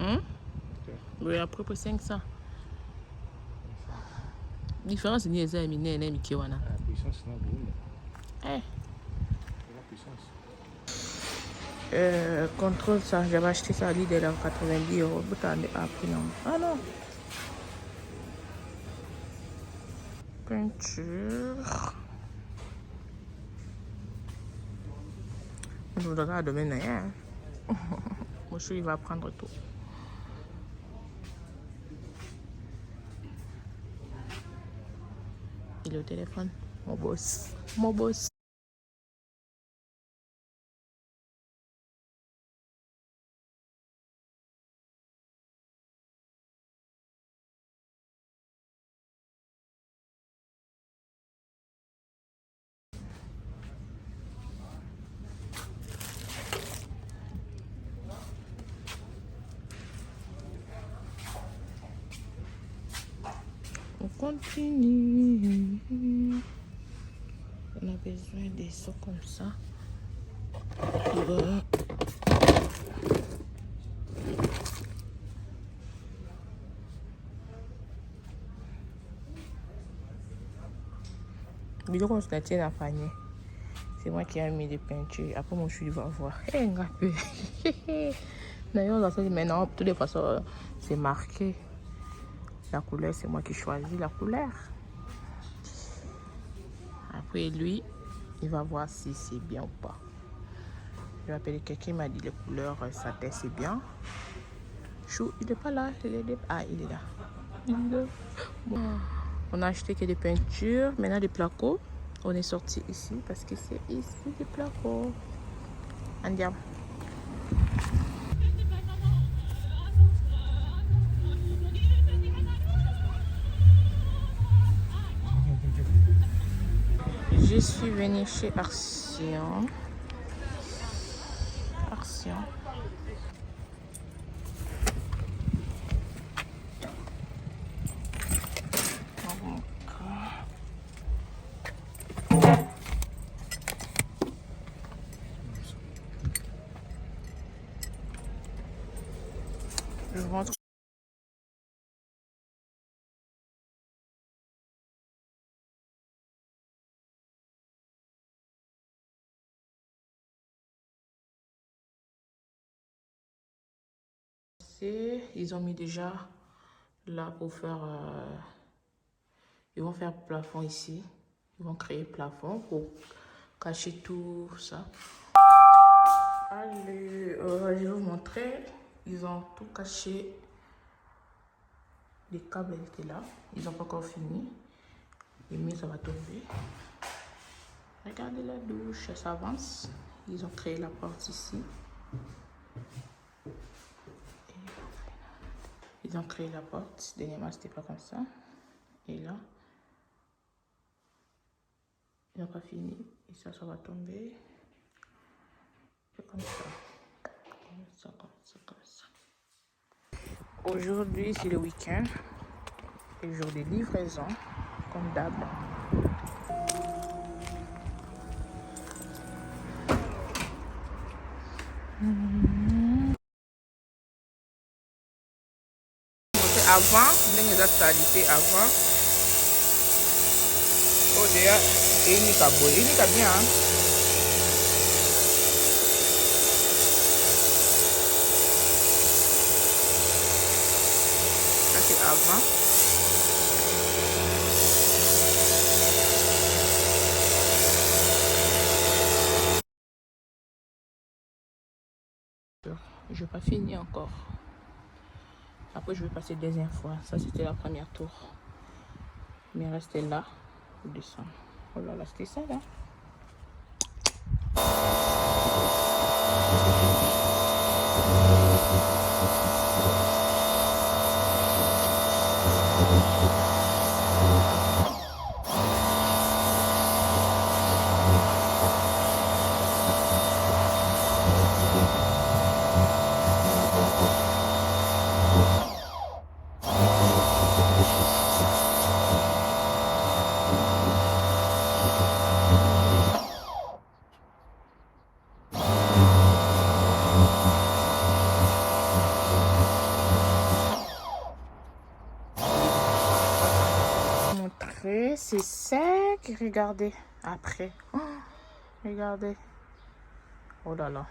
500. Oui, à peu près 500. Différence ni eza mine na mike wana. Puissance na boule. Eh. La puissance. Contrôle ça, j'avais acheté ça à Lidl à 90 €. Après non. Ah non. Peinture. Je vous donne à demain. Mon chou il va prendre tout. Il est au téléphone. Mon boss. Mon boss. On continue. On a besoin des sauts comme ça. Vidéo comme ça tient à panier. C'est moi qui ai mis des peintures. Après mon chou il va voir. D'ailleurs maintenant de toutes les façons c'est marqué. La couleur c'est moi qui choisis la couleur. Après lui il va voir si c'est bien ou pas. Je vais appeler quelqu'un qui m'a dit les couleurs sa tête c'est bien. Chou il est pas là. Ah il est là. Bon. On a acheté que des peintures. Maintenant des placos. On est sorti ici parce que c'est ici des placos. Andiam. Je suis venue chez Action. Je rentre. Ils ont mis déjà là pour faire ils vont faire plafond ici, ils vont créer plafond pour cacher tout ça. Allez, je vais vous montrer. Ils ont tout caché, les câbles étaient là, ils n'ont pas encore fini, et mais ça va tomber. Regardez la douche, ça avance. Ils ont créé la porte ici. Ils ont créé la porte. Dernièrement, c'était pas comme ça. Et là, ils n'ont pas fini. Et ça va tomber. C'est comme ça. Comme ça. Aujourd'hui, c'est le week-end. Le jour des livraisons, comme d'hab. Avant, les actualités avant. Oh déjà, il n'y a pas bien. Hein? Ça c'est avant. Je vais pas finir encore. Après, je vais passer deuxième fois. Ça, c'était la première tour. Mais restez là. Pour descendre. Oh là là, c'était ça, là. c'est sec. Regardez. Après. Oh, regardez. Oh là là.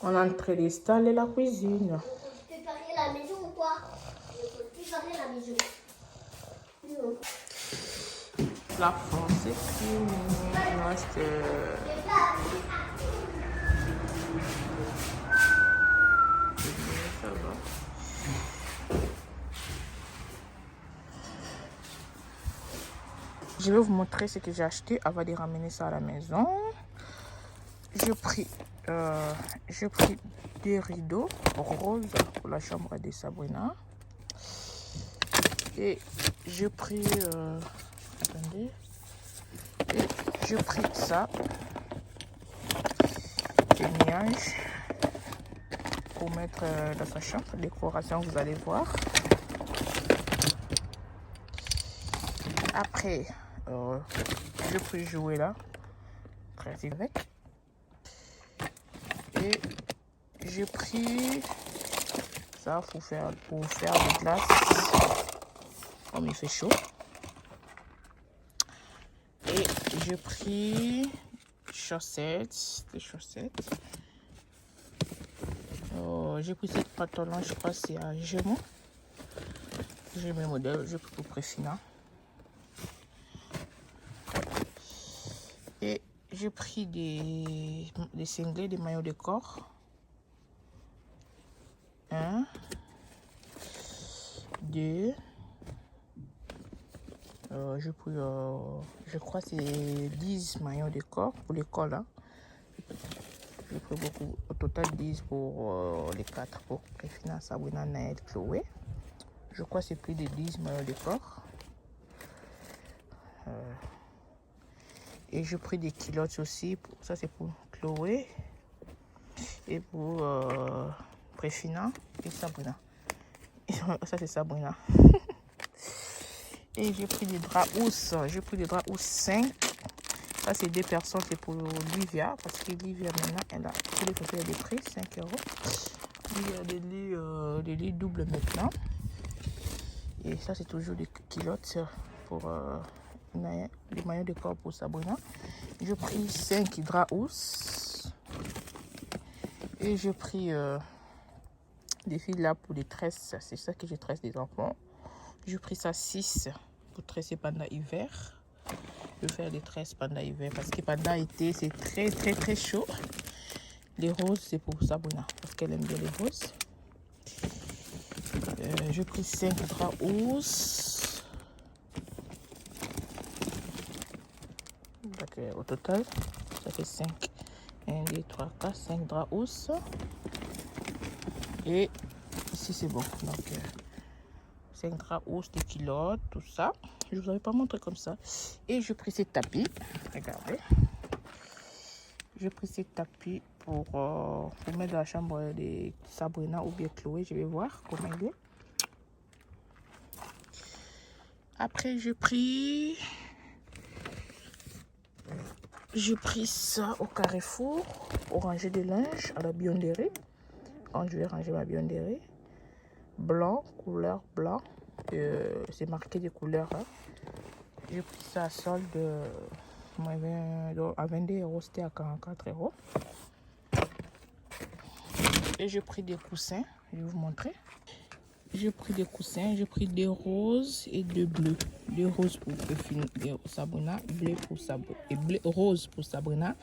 On est en train d'installer la cuisine. Préparer la maison ou quoi? Préparer la maison. Non. La France c'est fini. Il reste... Ça va. Je vais vous montrer ce que j'ai acheté avant de ramener ça à la maison. J'ai pris des rideaux roses pour la chambre de Sabrina. Et j'ai pris... attendez. Et j'ai pris ça. Des nuages. Pour mettre dans sa chambre. Décoration, vous allez voir. Après, j'ai pris jouer là. Créatif avec. Et j'ai pris ça pour faire des glaces. Comme il fait chaud. Et j'ai pris des chaussettes. J'ai pris cette pantalon, je crois que c'est à Gémeaux. J'ai mes modèles, j'ai pris pour Préfina. Et j'ai pris des cinglés, des maillots de corps. 1, 2. J'ai pris, je crois que c'est 10 maillots de corps pour l'école. Hein. J'ai pris beaucoup, au total 10 pour les 4 pour Préfina, Sabrina, Naël, Chloé. Je crois que c'est plus de 10 maillots de corps. Et j'ai pris des culottes aussi. Ça, c'est pour Chloé. Et pour Préfina et Sabrina. Ça, c'est Sabrina. Et j'ai pris des draps housses. J'ai pris des draps housses 5. Ça, c'est 2 personnes. C'est pour Livia. Parce que Livia, maintenant, elle a tous les côtés des prix. 5 euros. Il y a des lits doubles maintenant. Et ça, c'est toujours des culottes pour les maillots de corps pour Sabrina. J'ai pris 5 draps housses. Et j'ai pris des fils là pour les tresses. C'est ça que je tresse des enfants. J'ai pris ça 6 pour tresser pendant l'hiver. Je vais faire des tresses pendant l'hiver parce que pendant l'été, c'est très chaud. Les roses, c'est pour Sabrina parce qu'elle aime bien les roses. J'ai pris 5 draps housses. Donc, au total, ça fait 5. 1, 2, 3, 4, 5 draps housses. Et ici, c'est bon. Donc, 5 draps housses, des culottes, tout ça. Je ne vous avais pas montré comme ça. Et j'ai pris ces tapis. Regardez. J'ai pris ces tapis pour mettre dans la chambre de Sabrina ou bien Chloé. Je vais voir comment il est. Après, j'ai pris ça au Carrefour pour ranger des linges à la Bionderie. Quand je vais ranger ma Bionderie. Blanc, couleur blanc. C'est marqué des couleurs. Hein. J'ai pris ça à solde à 22 euros, c'était à 44 euros. Et j'ai pris des coussins, je vais vous montrer. J'ai pris des coussins, j'ai pris des roses et des bleus. Des roses pour Sabrina, bleu pour Sabrina, et rose pour Sabrina,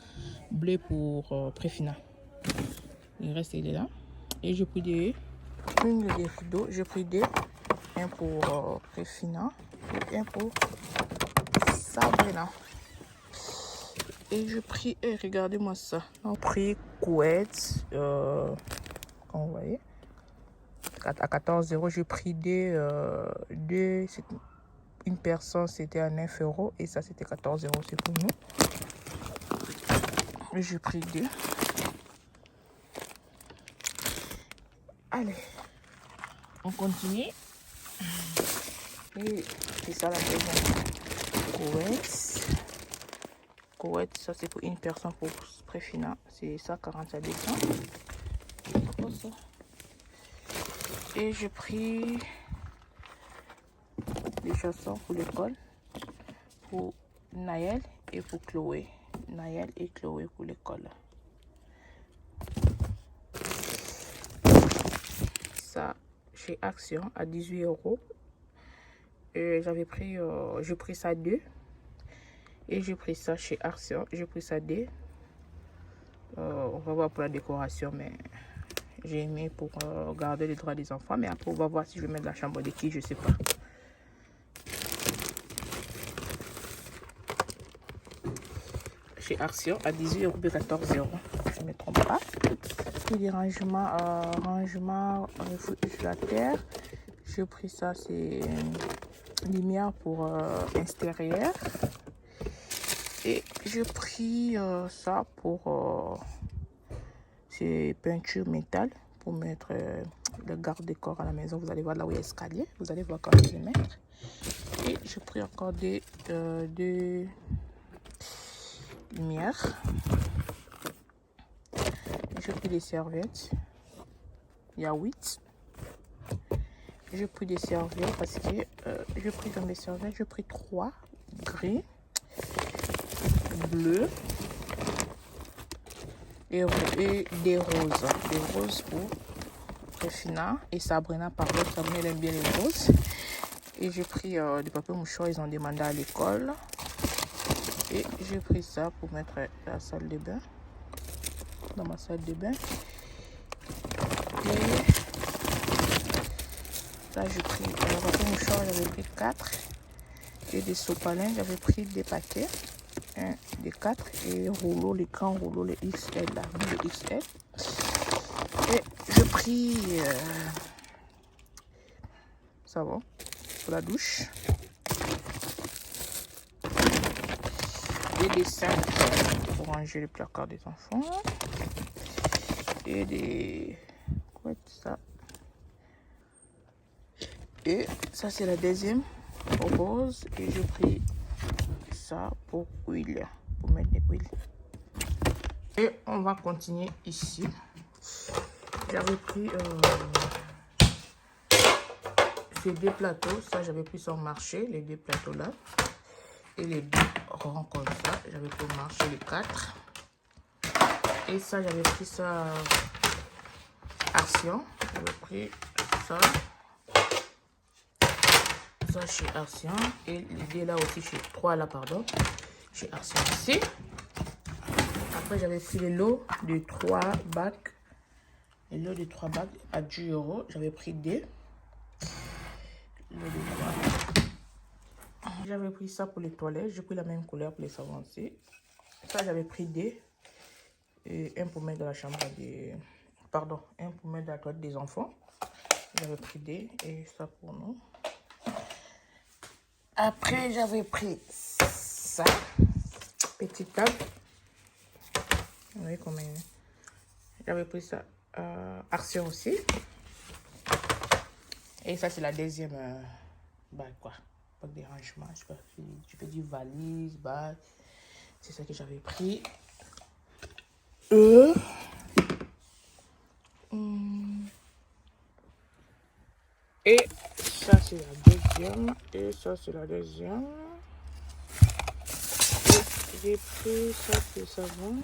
bleu pour Préfina. Il reste là. Et j'ai pris des rideaux, j'ai pris un pour Préfina et un pour Sabrina. Et j'ai pris, regardez-moi ça. J'ai pris couette, comme vous voyez, à 14 euros. J'ai pris deux, une personne c'était à 9 euros et ça c'était 14 euros, c'est pour nous. Et j'ai pris 2. Allez, on continue. Et c'est ça la deuxième couette. Ça c'est pour une personne pour Préfina. C'est ça 40 à 200. Ça. Et j'ai pris des chaussons pour l'école. pour Naël et pour Chloé. Naël et Chloé pour l'école. Ça, chez Action, à 18 €. J'avais pris, j'ai pris ça 2. Et j'ai pris ça chez Action. J'ai pris ça 2. On va voir pour la décoration, mais j'ai aimé pour garder les droits des enfants. Mais après, on va voir si je vais mettre la chambre de qui, je sais pas. Chez Action, à 18 € et 14 €. Je ne me trompe pas. Et les rangements réfrigérateur. J'ai pris ça, c'est lumière pour extérieur. Et j'ai pris ça pour ces peintures métal pour mettre le garde-décor à la maison. Vous allez voir là où il y a l'escalier. Vous allez voir quand je vais mettre. Et j'ai pris encore deux lumières. J'ai pris des serviettes. Il y a 8. J'ai pris des serviettes parce que j'ai pris dans mes serviettes, j'ai pris 3 gris, bleu et des roses. Des roses pour Réfina et Sabrina, pardon, Sabrina elle aime bien les roses. Et j'ai pris du papier mouchoir, ils ont demandé à l'école. Et j'ai pris ça pour mettre la salle de bain, dans ma salle de bain. Et là j'ai pris le papier mouchoir, j'avais pris 4. Et des sopalins, j'avais pris des paquets. Des 4 et rouleaux, les grands rouleaux, les XL, là, le XL. Et j'ai pris savon pour la douche. Et des sacs pour ranger les placards des enfants. Et des... quoi ça? Et ça c'est la deuxième rose. Et j'ai pris ça pour huile, pour mettre des huiles. Et on va continuer ici. J'avais pris ces 2 plateaux. Ça j'avais pris sur le marché, les 2 plateaux là. Et les 2 ronds comme ça. J'avais pris au marché les 4. Et ça j'avais pris ça Action. J'avais pris ça. Ça chez Action. Et les 2 là aussi chez 3 là, pardon. Chez Action ici. Après, j'avais pris les lots de 3 bacs. Les lots de 3 bacs à 10 €. J'avais pris 2. J'avais pris ça pour les toilettes. J'ai pris la même couleur pour les savons aussi. Ça, j'avais pris 2. Et un pour mettre dans la chambre des... Pardon, un pour mettre dans la toilette des enfants. J'avais pris 2. Et ça pour nous. Après, j'avais pris ça. Petite table. Vous voyez combien. J'avais pris ça Action aussi. Et ça c'est la deuxième bague quoi. Pas de dérangement. Je sais pas si tu peux dire valise, bague. C'est ça que j'avais pris. Et ça c'est la deuxième. Et ça c'est la deuxième. J'ai pris ça c'est le savon.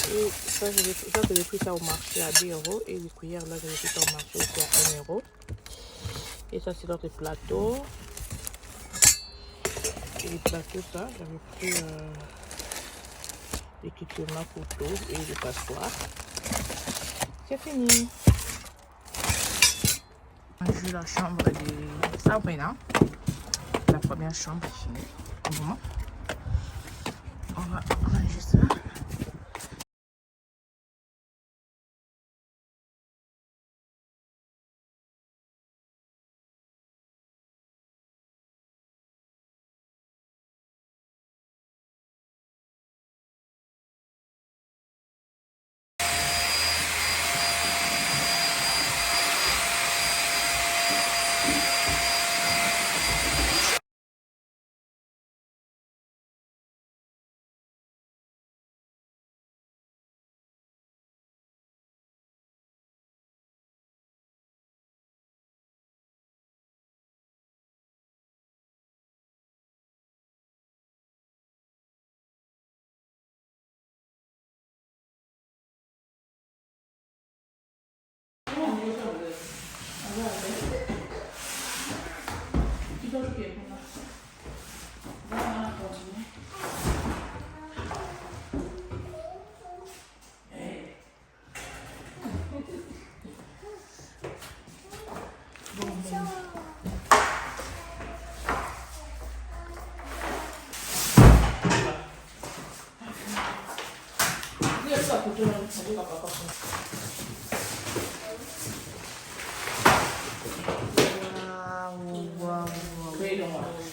Et ça, j'avais pris ça au marché à 2 €. Et les cuillères, là, j'avais pris ça au marché aussi à 1 €. Et ça, c'est notre plateau. Et les plateaux, ça, j'avais pris l'équipement couteau et le passoire. C'est fini. J'ai la chambre de Sabrina. La première chambre est finie. Au moment. On va ranger ça.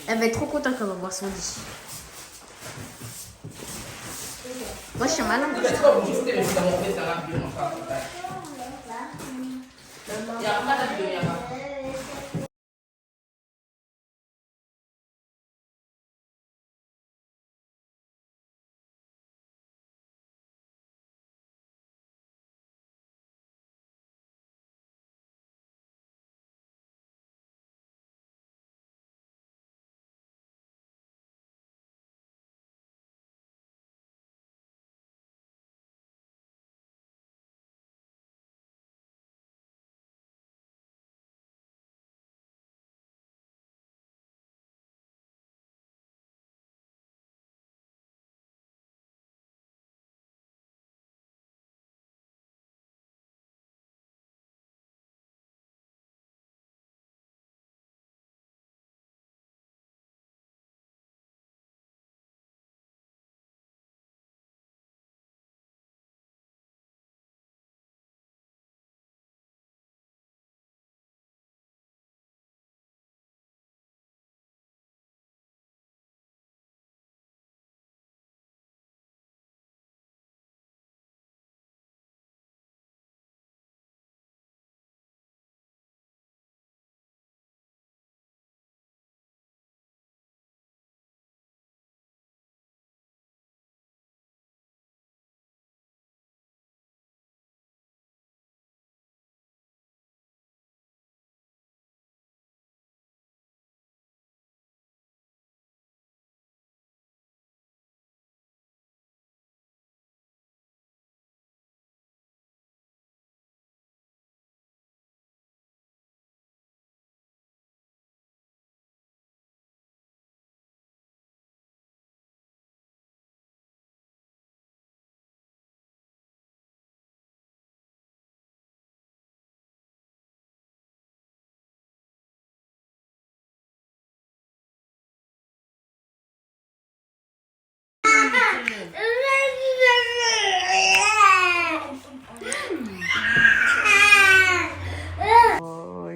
Elle va être trop contente quand elle va voir son lit. Moi, je suis malade.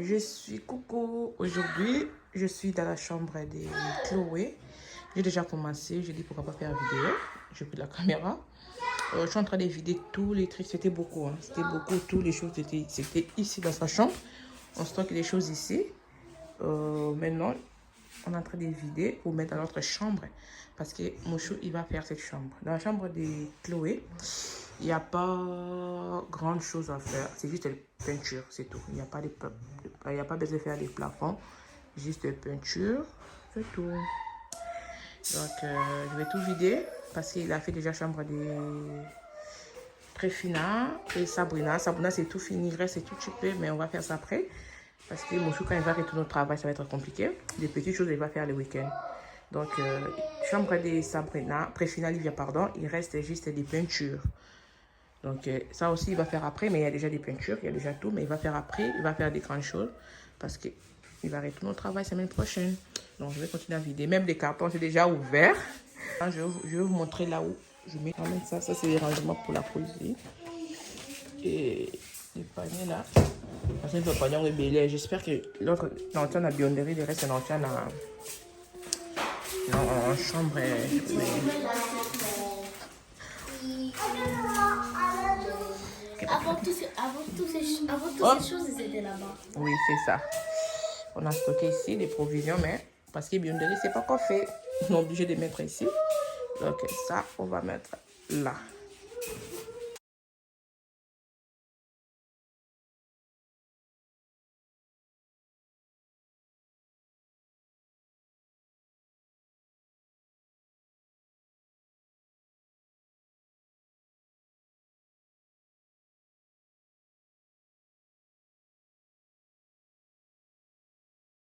Je suis coucou. Aujourd'hui, je suis dans la chambre de Chloé. J'ai déjà commencé. J'ai dit pourquoi pas faire une vidéo. J'ai pris la caméra. Je suis en train de vider tous les trucs. C'était beaucoup. Hein. C'était beaucoup. Toutes les choses c'était ici dans sa chambre. On stocke les choses ici. Maintenant, on est en train de vider pour mettre dans notre chambre. Parce que Mouchou, il va faire cette chambre. Dans la chambre de Chloé, il n'y a pas grande chose à faire. C'est juste la peinture, c'est tout. Il n'y a pas besoin de faire des plafonds. Juste peinture, c'est tout. Donc, je vais tout vider. Parce qu'il a fait déjà chambre de Préfina et Sabrina. Sabrina, c'est tout fini. Il reste tout petit peu, mais on va faire ça après. Parce que Mouchou, quand il va retourner au travail, ça va être compliqué. Des petites choses, il va faire le week-end. Donc, chambre de Sabrina, Préfina, Livia, pardon, il reste juste des peintures. Donc, ça aussi, il va faire après, mais il y a déjà des peintures, il y a déjà tout, mais il va faire après, il va faire des grandes choses parce qu'il va retourner au travail la semaine prochaine. Donc, je vais continuer à vider. Même les cartons, c'est déjà ouvert. Je vais vous montrer là où je mets quand même ça. Ça, c'est les rangements pour la poésie. Et les paniers là. Parce que le panier rebelle. J'espère que l'autre, l'antenne à bionderie, le reste, l'antenne en chambre. Avant toutes ces choses, ils étaient là-bas. Oui, c'est ça. On a stocké ici des provisions, mais parce que bionderie, c'est pas encore fait. On est obligé de mettre ici. Donc ça, on va mettre là.